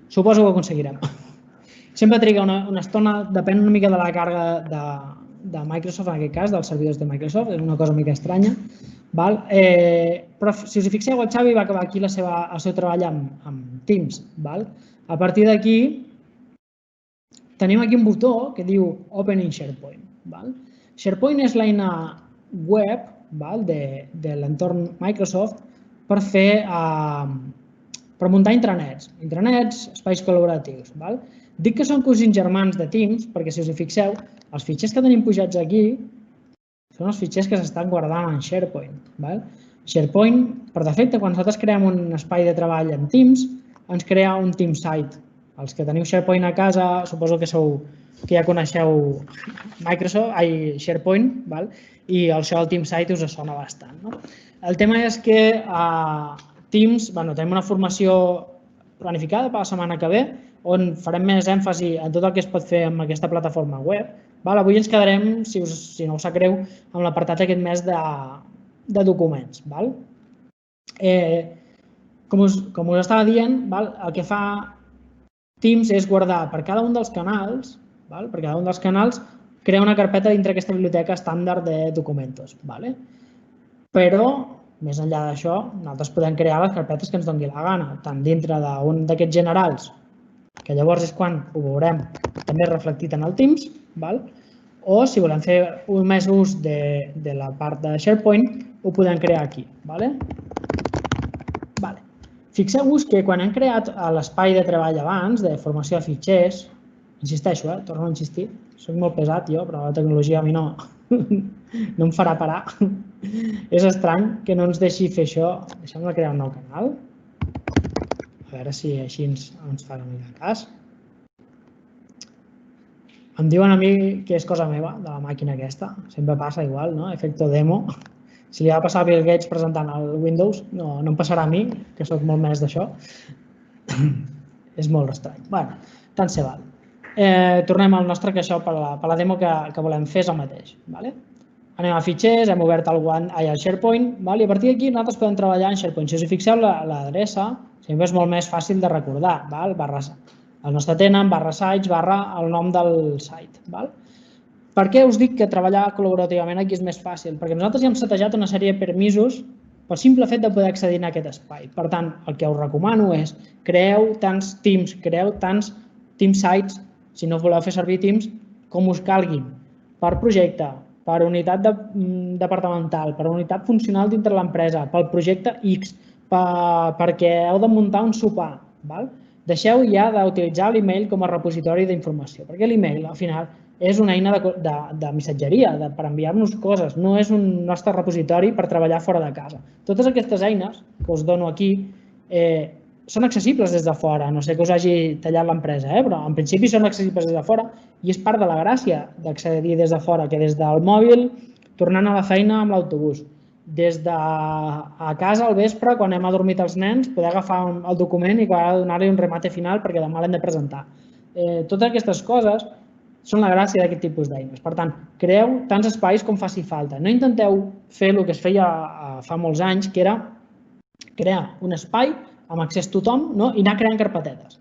Suposo que ho aconseguirem. Sempre triga una estona, depèn una mica de la càrrega de Microsoft, en aquest cas, dels servidors de Microsoft, és una cosa una mica estranya. Però si us hi fixeu, el Xavi va acabar aquí el seu treball amb Teams. A partir d'aquí tenim aquí un botó que diu Open in SharePoint. SharePoint és l'eina web de l'entorn Microsoft per muntar intranets, espais col·laboratius. Dic que són cosins germans de Teams perquè, si us hi fixeu, els fitxers que tenim pujats aquí són els fitxers que s'estan guardant en SharePoint. SharePoint, per defecte, quan nosaltres creem un espai de treball en Teams, ens crea un Team Site. Els que teniu SharePoint a casa, suposo que ja coneixeu SharePoint, i això del Team Site us sona bastant. El tema és que a Teams tenim una formació planificada per la setmana que ve, on farem més èmfasi en tot el que es pot fer amb aquesta plataforma web. Avui ens quedarem, si no us sap greu, amb l'apartat aquest més de documents. Com us estava dient, el que fa Teams és guardar per cada un dels canals, crear una carpeta dintre d'aquesta biblioteca estàndard de documentos. Però, més enllà d'això, nosaltres podem crear les carpetes que ens doni la gana, tant dintre d'un d'aquests generals, que llavors és quan ho veurem també reflectit en el Teams, o si volem fer més ús de la part de SharePoint, ho podem crear aquí. Fixeu-vos que quan hem creat l'espai de treball abans, de formació de fitxers, insisteixo, torno a insistir, soc molt pesat jo, però la tecnologia a mi no em farà parar. És estrany que no ens deixi fer això. Deixem-me crear un nou canal. A veure si així ens fa una mica de cas. Em diuen a mi que és cosa meva, de la màquina aquesta. Sempre passa igual, no? Efecto demo. Si li va passar a Bill Gates presentant el Windows, no em passarà a mi, que soc molt més d'això. És molt estrany. Bé, tant se val. Tornem al nostre, que això per la demo que volem fer és el mateix. Anem a fitxers, hem obert el SharePoint, i a partir d'aquí nosaltres podem treballar en SharePoint. Si us fixeu, l'adreça sempre és molt més fàcil de recordar. El nostre tenant, /sites, el nom del site. Per què us dic que treballar col·laborativament aquí és més fàcil? Perquè nosaltres ja hem setejat una sèrie de permisos pel simple fet de poder accedir a aquest espai. Per tant, el que us recomano és creeu tants teams, creeu tants team sites, si no voleu fer servir teams, com us calguin, per projecte, per unitat departamental, per unitat funcional dintre l'empresa, pel projecte X, perquè heu de muntar un sopar. Deixeu ja d'utilitzar l'email com a repositori d'informació, perquè l'email, al final, és una eina de missatgeria, per enviar-nos coses, no és un nostre repositori per treballar fora de casa. Totes aquestes eines que us dono aquí són accessibles des de fora, no sé que us hagi tallat l'empresa, però en principi són accessibles des de fora i és part de la gràcia d'accedir des de fora, que des del mòbil, tornant a la feina amb l'autobús, des de a casa al vespre, quan hem adormit els nens, poder agafar el document i donar-li un remate final perquè demà l'hem de presentar. Totes aquestes coses són la gràcia d'aquest tipus d'eines. Per tant, creeu tants espais com faci falta. No intenteu fer el que es feia fa molts anys, que era crear un espai amb accés a tothom i anar creant carpetetes.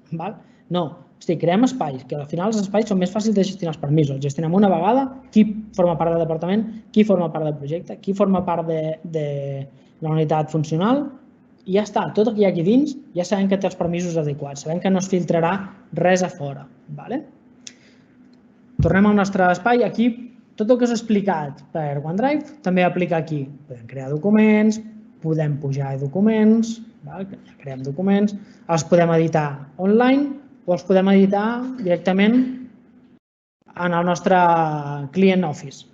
No, creem espais, que al final els espais són més fàcils de gestionar els permisos. Els gestionem una vegada, qui forma part del departament, qui forma part del projecte, qui forma part de la unitat funcional, i ja està. Tot el que hi ha aquí dins ja sabem que té els permisos adequats, sabem que no es filtrarà res a fora. Tornem al nostre espai. Aquí, tot el que us he explicat per OneDrive també aplica aquí. Podem crear documents, podem pujar documents, creem documents, els podem editar online o els podem editar directament en el nostre client Office.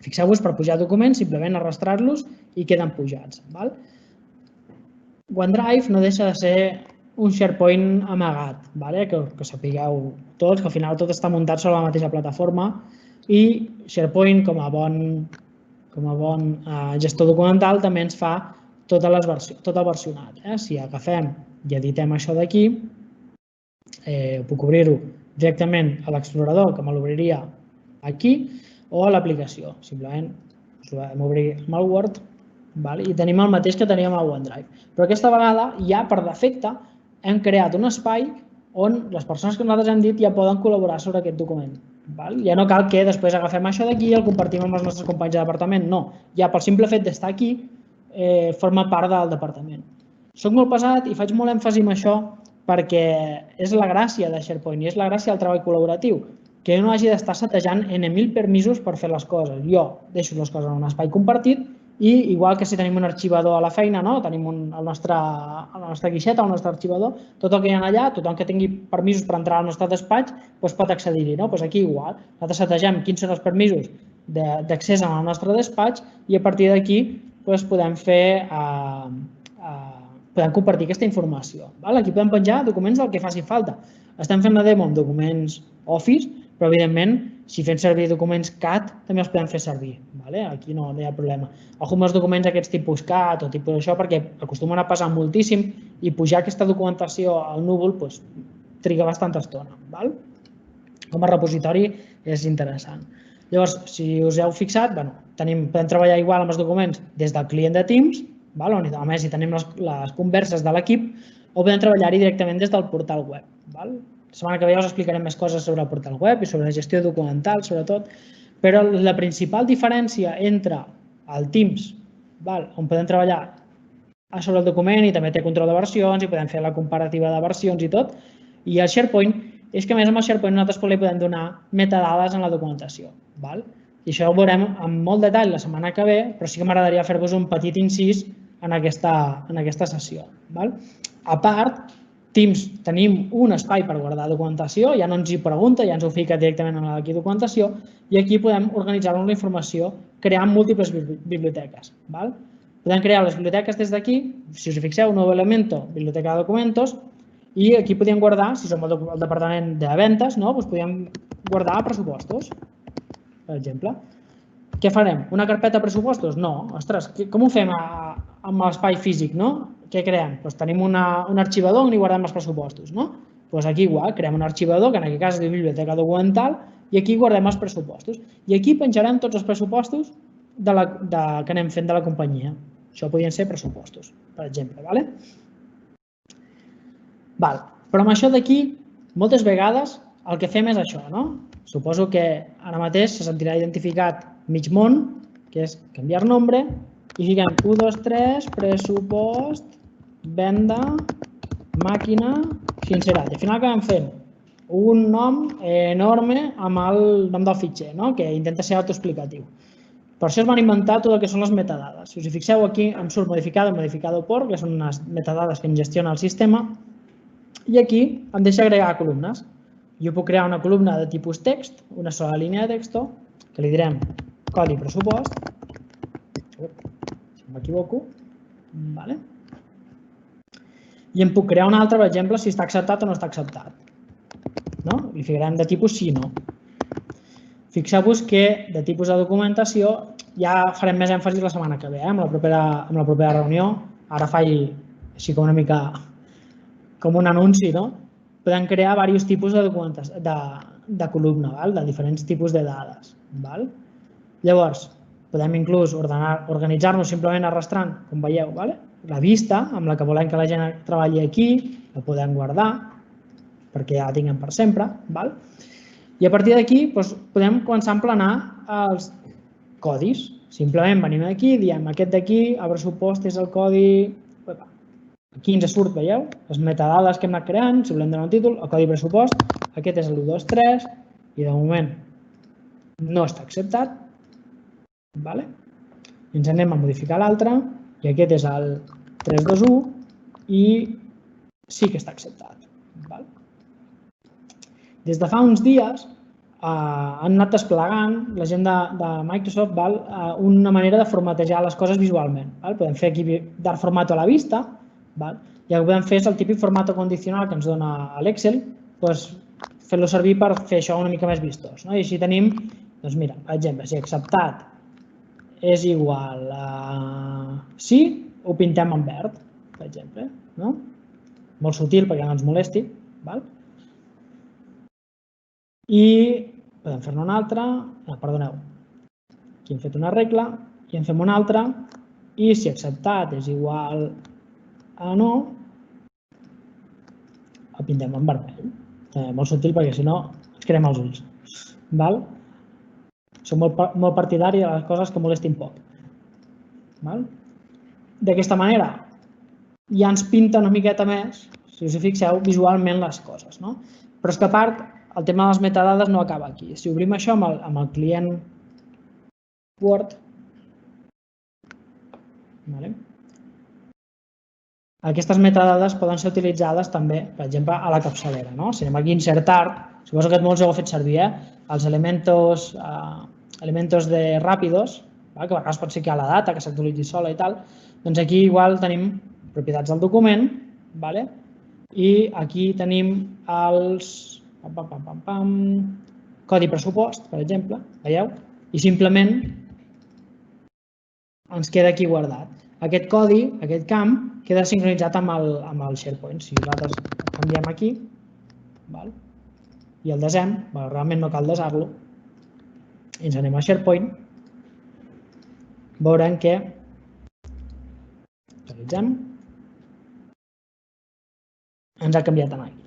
Fixeu-vos, per pujar documents, simplement arrastrar-los i queden pujats. OneDrive no deixa de ser un SharePoint amagat, que sapigueu tots, que al final tot està muntat sobre la mateixa plataforma i SharePoint, com a bon gestor documental, també ens fa tot el versionat. Si agafem i editem això d'aquí, puc obrir-ho directament a l'explorador, que me l'obriria aquí, o a l'aplicació. Simplement us ho vam obrir amb el Word i tenim el mateix que teníem a OneDrive. Però aquesta vegada ja per defecte hem creat un espai on les persones que nosaltres hem dit ja poden col·laborar sobre aquest document. Ja no cal que després agafem això d'aquí i el compartim amb els nostres companys de departament, no. Ja pel simple fet d'estar aquí forma part del departament. Soc molt pesat i faig molt èmfasi en això perquè és la gràcia de SharePoint i és la gràcia del treball col·laboratiu, que jo no hagi d'estar setejant N.000 permisos per fer les coses. Jo deixo les coses en un espai compartit i igual que si tenim un arxivador a la feina, tenim la nostra guixeta, el nostre arxivador, tot el que hi ha allà, tothom que tingui permisos per entrar al nostre despatx pot accedir-hi. Aquí igual, nosaltres setegem quins són els permisos d'accés al nostre despatx i a partir d'aquí podem compartir aquesta informació. Aquí podem penjar documents del que faci falta. Estem fent la demo amb documents Office, però evidentment, si fem servir documents CAT, també els podem fer servir. Aquí no hi ha problema. Ojo amb els documents aquests tipus CAT o tipus això, perquè acostumen a pesar moltíssim i pujar aquesta documentació al núvol triga bastanta estona. Com a repositori és interessant. Llavors, si us heu fixat, podem treballar igual amb els documents des del client de Teams, on a més hi tenim les converses de l'equip, o podem treballar-hi directament des del portal web. La setmana que ve us explicarem més coses sobre el portal web i sobre la gestió documental, sobretot, però la principal diferència entre el Teams, on podem treballar sobre el document i també té control de versions i podem fer la comparativa de versions i tot, i el SharePoint és que a més amb el SharePoint nosaltres li podem donar metadades en la documentació. I això ho veurem amb molt detall la setmana que ve, però sí que m'agradaria fer-vos un petit incís en aquesta sessió. A part, Teams tenim un espai per guardar documentació, ja no ens hi pregunta, ja ens ho fica directament en la documentació, i aquí podem organitzar-nos la informació creant múltiples biblioteques. Podem crear les biblioteques des d'aquí, si us hi fixeu, nou elemento, biblioteca de documentos, i aquí podem guardar, si som el departament de ventes, podem guardar pressupostos, per exemple. Què farem? Una carpeta pressupostos? No. Ostres, com ho fem amb l'espai físic? Què creem? Tenim un arxivador on hi guardem els pressupostos. Aquí igual, creem un arxivador, que en aquest cas es diu biblioteca documental, i aquí guardem els pressupostos. I aquí penjarem tots els pressupostos que anem fent de la companyia. Això podrien ser pressupostos, per exemple. Però amb això d'aquí, moltes vegades el que fem és això. Suposo que ara mateix se sentirà identificat mig món, que és canviar nombre, i fiquem 1, 2, 3, pressupost, venda, màquina, sincerat. I al final acabem fent un nom enorme amb el nom del fitxer, que intenta ser autoexplicatiu. Per això es van inventar tot el que són les metadades. Si us hi fixeu aquí em surt modificado, modificado por, que són unes metadades que em gestiona el sistema, i aquí em deixa agregar columnes. Jo puc crear una columna de tipus text, una sola línia de text, que li direm codi pressupost, si m'equivoco, i em puc crear una altra, per exemple, si està acceptat o no està acceptat. Li ficarem de tipus sí o no. Fixeu-vos que de tipus de documentació ja farem més èmfasi la setmana que ve, amb la propera reunió. Ara faig així com una mica com un anunci, podem crear diversos tipus de columna, de diferents tipus de dades. Llavors, podem inclús organitzar-nos simplement arrastrant, com veieu, la vista amb la que volem que la gent treballi aquí, la podem guardar, perquè ja la tinguem per sempre. I a partir d'aquí podem començar a emplenar els codis. Simplement venim aquí, diem aquest d'aquí, el pressupost és el codi... Aquí ens surt, veieu, les metadades que hem anat creant, si volem donar un títol, el codi pressupost, aquest és el 123 i de moment no està acceptat. Ens anem a modificar l'altre i aquest és el 321 i sí que està acceptat. Des de fa uns dies han anat desplegant la gent de Microsoft una manera de formatejar les coses visualment. Podem fer aquí dar formato a la vista, i el que podem fer és el típic formato condicional que ens dona l'Excel, fer-lo servir per fer això una mica més vistós. I així tenim, mira, per exemple, si acceptat és igual a sí, ho pintem en verd, per exemple. Molt sutil perquè no ens molesti. I podem fer-ne una altra, perdoneu, aquí hem fet una regla i en fem una altra i si acceptat és igual a no, el pintem en vermell. Molt sutil perquè si no ens crem els ulls. Som molt partidari de les coses que molestin poc. D'aquesta manera ja ens pinta una miqueta més, si us hi fixeu, visualment les coses. Però és que a part, el tema de les metadades no acaba aquí. Si obrim això amb el client Word, aquestes metadades poden ser utilitzades també, per exemple, a la capçalera. Si anem aquí a insertar, suposo que molts heu fet servir, els elementos de ràpidos, que a vegades pot ser que hi ha la data, que s'actualitzi sola i tal, doncs aquí igual tenim propietats del document i aquí tenim els codi pressupost, per exemple, veieu? I simplement ens queda aquí guardat. Aquest codi, aquest camp, queda sincronitzat amb el SharePoint. Si nosaltres el canviem aquí i el desem, realment no cal desar-lo, i ens anem a SharePoint, veurem que actualitzem, ens ha canviat aquí.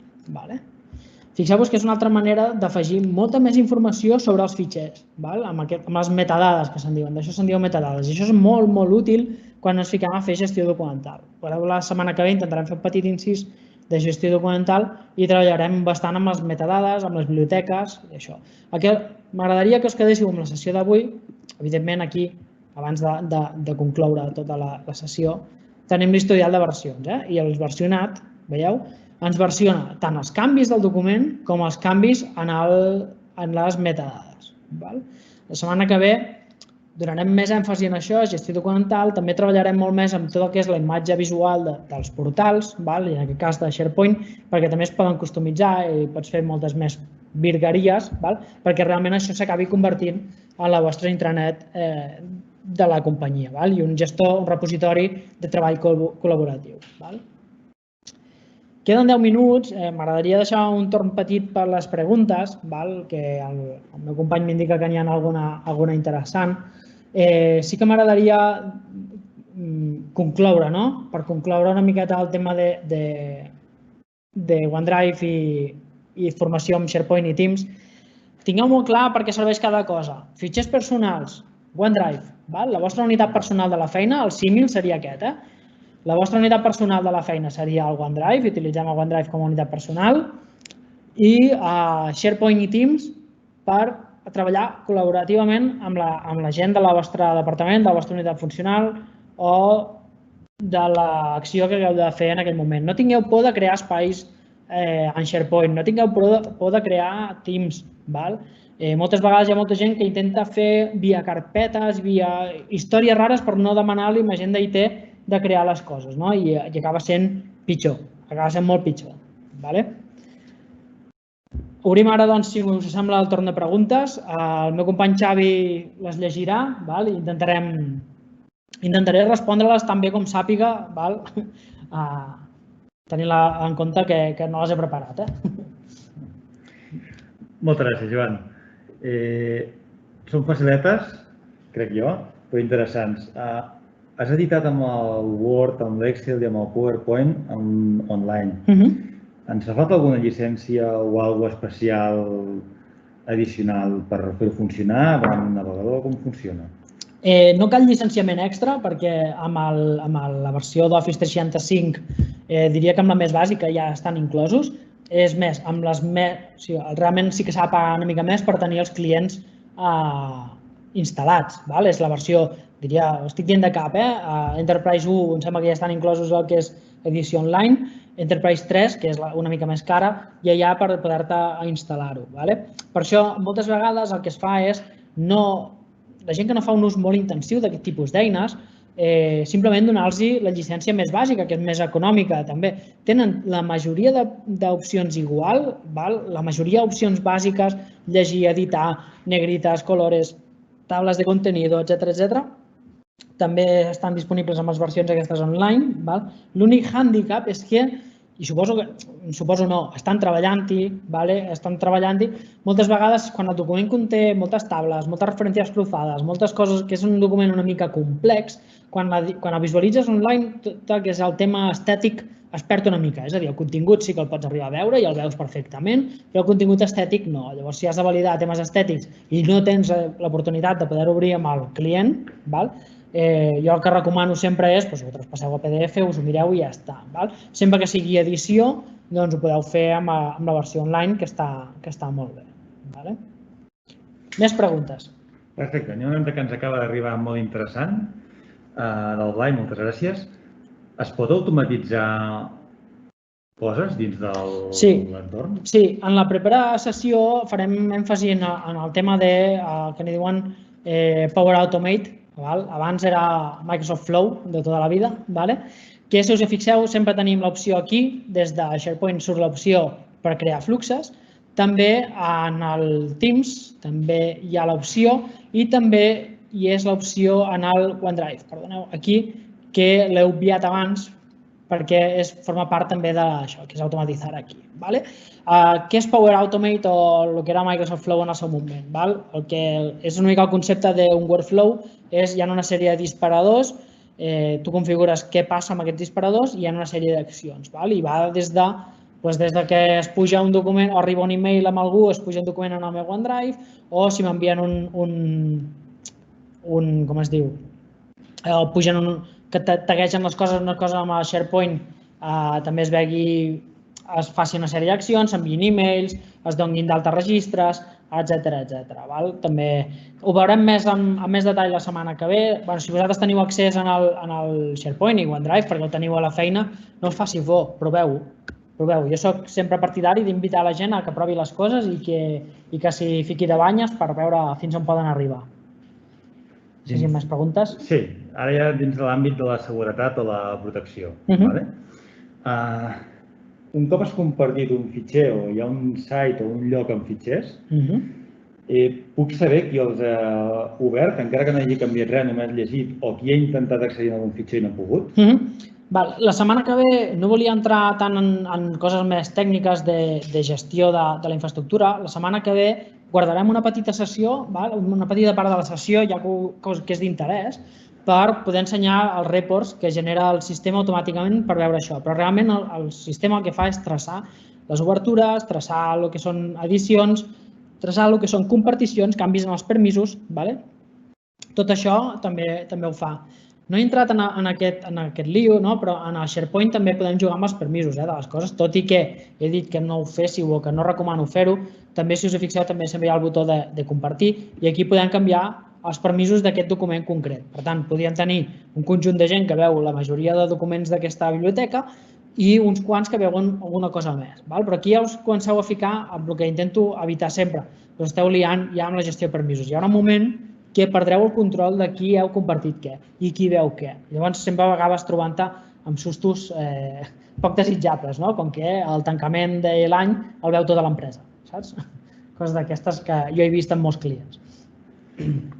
Fixeu-vos que és una altra manera d'afegir molta més informació sobre els fitxers, amb les metadades que se'n diuen. D'això se'n diuen metadades. I això és molt, molt útil quan ens fiquem a fer gestió documental. La setmana que ve intentarem fer un petit incís de gestió documental i treballarem bastant amb les metadades, amb les biblioteques i això. M'agradaria que us quedéssiu amb la sessió d'avui. Evidentment, aquí, abans de concloure tota la sessió, tenim l'historial de versions i el versionat, veieu, ens versiona tant els canvis del document com els canvis en les metadades. La setmana que ve donarem més èmfasi en això, gestió documental, també treballarem molt més amb tot el que és la imatge visual dels portals, i en aquest cas de SharePoint, perquè també es poden customitzar i pots fer moltes més virgueries, perquè realment això s'acabi convertint en la vostra intranet de la companyia i un gestor, un repositori de treball col·laboratiu. Queden 10 minuts, m'agradaria deixar un torn petit per les preguntes, que el meu company m'indica que n'hi ha alguna interessant. Sí que m'agradaria concloure, per concloure una miqueta el tema de OneDrive i formació amb SharePoint i Teams. Tingueu molt clar per què serveix cada cosa. Fitxers personals, OneDrive, la vostra unitat personal de la feina, el símil seria aquest. La vostra unitat personal de la feina seria el OneDrive, utilitzem el OneDrive com a unitat personal, i SharePoint i Teams per treballar col·laborativament amb la gent del vostre departament, de la vostra unitat funcional o de l'acció que hagueu de fer en aquell moment. No tingueu por de crear espais en SharePoint, no tingueu por de crear Teams. Moltes vegades hi ha molta gent que intenta fer via carpetes, via històries rares per no demanar-li a gent d'IT de crear les coses i acaba sent pitjor, acaba sent molt pitjor. Obrim ara, si us sembla, el torn de preguntes. El meu company Xavi les llegirà i intentaré respondre-les tan bé com sàpiga, tenint en compte que no les he preparat. Moltes gràcies, Joan. Són faciletes, crec jo, però interessants. Has editat amb el Word, amb l'Excel i amb el PowerPoint online. Ens fa falta alguna llicència o alguna especial addicional per fer-ho funcionar amb el navegador? Com funciona? No cal llicenciament extra perquè amb la versió d'Office 365 diria que amb la més bàsica ja estan inclosos. És més, realment sí que s'ha de pagar una mica més per tenir els clients instal·lats. És la versió, diria, ho estic dient de cap, Enterprise 1 em sembla que ja estan inclosos el que és edició online, Enterprise 3, que és una mica més cara, i allà per poder-te instal·lar-ho. Per això, moltes vegades el que es fa és la gent que no fa un ús molt intensiu d'aquest tipus d'eines, simplement donar-los la llicència més bàsica, que és més econòmica també. Tenen la majoria d'opcions igual, la majoria d'opcions bàsiques, llegir, editar, negrites, colores, tables de contenido, etc. També estan disponibles amb les versions aquestes online. L'únic hàndicap és que, i suposo no, estan treballant-hi, moltes vegades quan el document conté moltes tables, moltes referències cruzades, moltes coses, que és un document una mica complex, quan el visualitzes online, tot el que és el tema estètic es perd una mica. És a dir, el contingut sí que el pots arribar a veure i el veus perfectament, però el contingut estètic no. Llavors, si has de validar temes estètics i no tens l'oportunitat de poder obrir amb el client, jo el que recomano sempre és que ho traspasseu a PDF, us ho mireu i ja està. Sempre que sigui edició, doncs ho podeu fer amb la versió online, que està molt bé. Més preguntes? Perfecte. N'hi ha una que ens acaba d'arribar molt interessant, del Blai, moltes gràcies. Es pot automatitzar coses dins de l'entorn? Sí, en la propera sessió farem èmfasi en el tema que n'hi diuen Power Automate. Abans era Microsoft Flow de tota la vida, que si us hi fixeu sempre tenim l'opció aquí, des de SharePoint surt l'opció per crear fluxes, també en el Teams també hi ha l'opció i també hi és l'opció en el OneDrive, perdoneu, aquí, que l'he obviat abans perquè forma part també d'això, que és automatitzar aquí. Què és Power Automate o el que era Microsoft Flow en el seu moment? El que és una mica el concepte d'un workflow és hi ha una sèrie de disparadors, tu configures què passa amb aquests disparadors i hi ha una sèrie d'accions. I va des de que es puja un document o arriba un email amb algú, es puja un document en el meu OneDrive, o si m'envien com es diu, pugen que taguegen les coses, una cosa amb el SharePoint, també es vegi es faci una sèrie d'accions, s'enviïn e-mails, es donin d'alta registres, etc. També ho veurem amb més detall la setmana que ve. Si vosaltres teniu accés en el SharePoint i OneDrive, perquè ho teniu a la feina, no us faci por, proveu-ho. Jo soc sempre partidari d'invitar la gent a que provi les coses i que s'hi fiqui de banyes per veure fins on poden arribar. Si hi ha més preguntes? Sí, ara ja dins de l'àmbit de la seguretat o la protecció. Un cop has compartit un fitxer o hi ha un site o un lloc amb fitxers, puc saber qui els ha obert, encara que no hagi canviat res, només llegit, o qui ha intentat accedir a algun fitxer i no ha pogut? La setmana que ve no volia entrar tant en coses més tècniques de gestió de la infraestructura. La setmana que ve guardarem una petita sessió, una petita part de la sessió, ja que és d'interès, per poder ensenyar els reports que genera el sistema automàticament per veure això. Però realment el sistema el que fa és traçar les obertures, traçar el que són edicions, traçar el que són comparticions, canvis en els permisos. Tot això també ho fa. No he entrat en aquest lío, però en el SharePoint també podem jugar amb els permisos de les coses, tot i que he dit que no ho féssiu o que no recomano fer-ho. També, si us fixeu, també sempre hi ha el botó de compartir i aquí podem canviar els permisos d'aquest document concret. Per tant, podríem tenir un conjunt de gent que veu la majoria de documents d'aquesta biblioteca i uns quants que veuen alguna cosa més. Però aquí ja us comenceu a ficar amb el que intento evitar sempre. Us esteu liant ja amb la gestió de permisos. Hi haurà un moment que perdreu el control de qui heu compartit què i qui veu què. Llavors sempre acabes trobant-te amb sustos poc desitjables, com que el tancament de l'any el veu tota l'empresa, saps? Coses d'aquestes que jo he vist amb molts clients.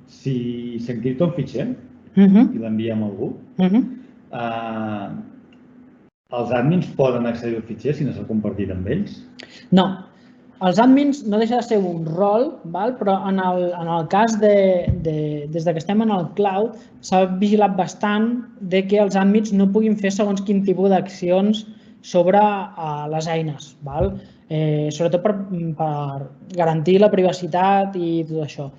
Si s'encripta un fitxer i l'enviem a algú, els admins poden accedir al fitxer si no s'ha compartit amb ells? No. Els admins no deixa de ser un rol, però en el cas des que estem en el cloud s'ha vigilat bastant que els admins no puguin fer segons quin tipus d'accions sobre les eines, sobretot per garantir la privacitat i tot això.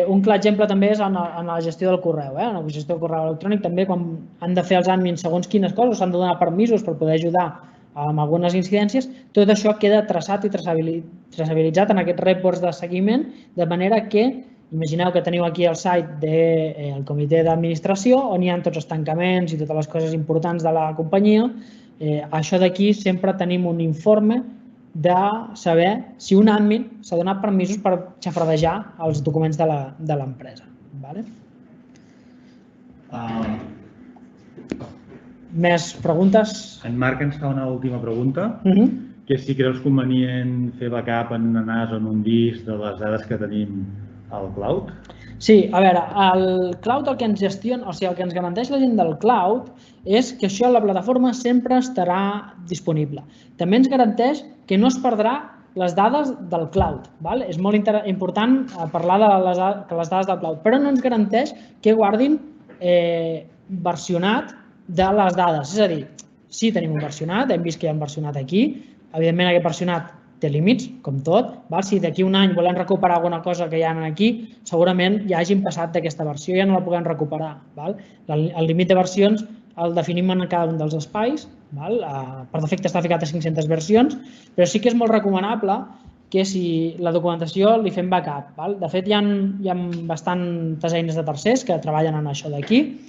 Un clar exemple també és en la gestió del correu. En la gestió del correu electrònic també quan han de fer els admins segons quines coses, s'han de donar permisos per poder ajudar amb algunes incidències, tot això queda traçat i traçabilitzat en aquests reports de seguiment, de manera que, imagineu que teniu aquí el site del comitè d'administració, on hi ha tots els tancaments i totes les coses importants de la companyia. Això d'aquí sempre tenim un informe de saber si un admin s'ha donat permisos per xafardejar els documents de l'empresa. Més preguntes? En Marc ens fa una última pregunta, que és si creus convenient fer backup en una NAS o en un disc de les dades que tenim al cloud? Sí, a veure, el cloud el que ens gestiona, o sigui, el que ens garanteix la gent del cloud és que això a la plataforma sempre estarà disponible. També ens garanteix que no es perdrà les dades del cloud. És molt important parlar de les dades del cloud, però no ens garanteix que guardin versionat de les dades. És a dir, sí tenim un versionat, hem vist que hi ha un versionat aquí, evidentment aquest versionat té límits, com tot. Si d'aquí un any volem recuperar alguna cosa que hi ha aquí, segurament ja hagin passat d'aquesta versió i ja no la puguem recuperar. El límit de versions el definim en cada un dels espais, per defecte està ficat a 500 versions, però sí que és molt recomanable que si la documentació li fem backup. De fet, hi ha bastantes eines de tercers que treballen en això d'aquí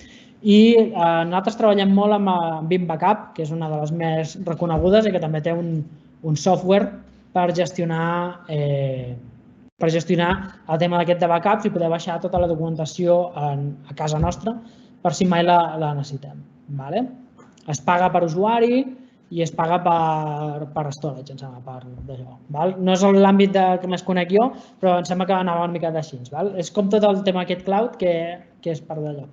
i nosaltres treballem molt amb Veeam Backup, que és una de les més reconegudes i que també té un software per gestionar el tema d'aquest de backups i poder baixar tota la documentació a casa nostra per si mai la necessitem. Es paga per usuari i es paga per storage, em sembla. No és l'àmbit que més conec jo, però em sembla que anava una mica d'així. És com tot el tema aquest cloud que és part d'allò.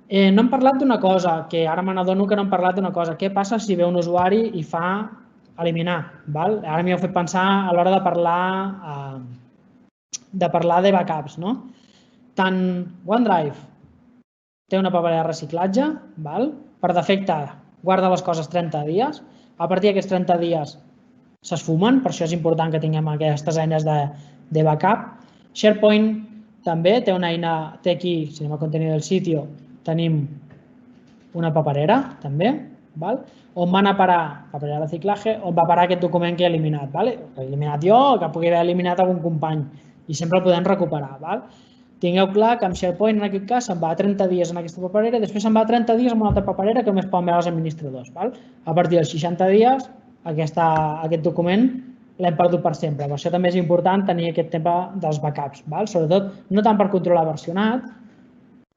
No hem parlat d'una cosa, que ara me n'adono que no hem parlat d'una cosa. Què passa si ve un usuari i fa eliminar? Ara m'hi heu fet pensar a l'hora de parlar de backups. Tant OneDrive té una paperera de reciclatge, per defecte guarda les coses 30 dies, a partir d'aquests 30 dies s'esfumen, per això és important que tinguem aquestes eines de backup. SharePoint també té una eina, té aquí, si anem a contenido del sitio, tenim una paperera també, On va anar a parar paper de reciclatge, on va parar aquest document que he eliminat. Que he eliminat jo o que pugui haver eliminat algun company i sempre el podem recuperar. Tingueu clar que amb SharePoint, en aquest cas, se'n va a 30 dies en aquesta paperera i després se'n va a 30 dies en una altra paperera que només poden veure els administradors. A partir dels 60 dies, aquest document l'hem perdut per sempre. Per això també és important tenir aquest tema dels backups. Sobretot, no tant per controlar versionat,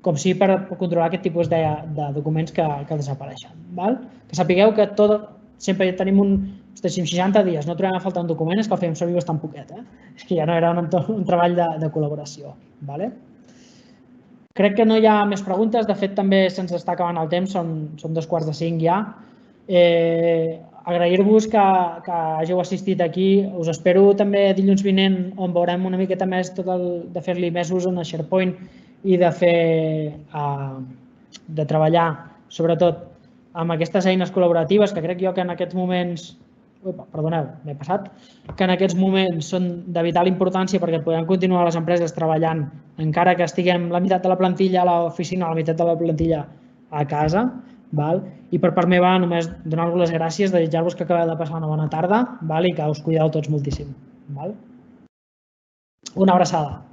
com sí per controlar aquest tipus de documents que desapareixen. Que sapigueu que sempre tenim 60 dies, no trobem a faltar un document, és que el fem servir bastant poquet. És que ja no era un treball de col·laboració. Crec que no hi ha més preguntes. De fet, també se'ns està acabant el temps, són 4:45 ja. Agrair-vos que hàgiu assistit aquí. Us espero també dilluns vinent, on veurem una miqueta més de fer-li més ús en el SharePoint i de treballar, sobretot, amb aquestes eines col·laboratives que crec jo que en aquests moments, perdoneu, m'he passat, que en aquests moments són de vital importància perquè podem continuar les empreses treballant encara que estiguem la meitat de la plantilla a l'oficina, la meitat de la plantilla a casa. I per part meva només donar-vos les gràcies, desitjar-vos que acabeu de passar una bona tarda i que us cuideu tots moltíssim. Una abraçada.